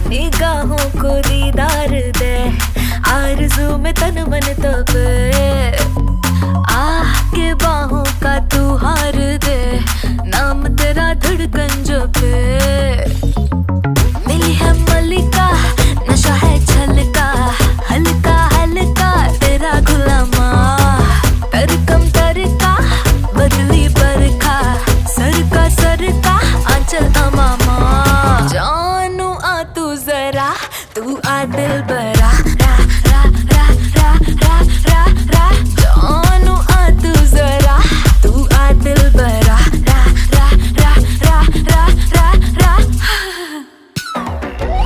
निगाहों को दीदार दे, आरज़ू में तन मन तपे, के बाहों का तू हार दे, नाम तेरा धड़कन जो पे। मिली है मलिका, नशा है छलका, हल्का हल्का तेरा गुलामा, तरकम तरका बदली बरखा, सरका आंचल अमामा। जानू आ तू जरा, तू आ दिल बरा।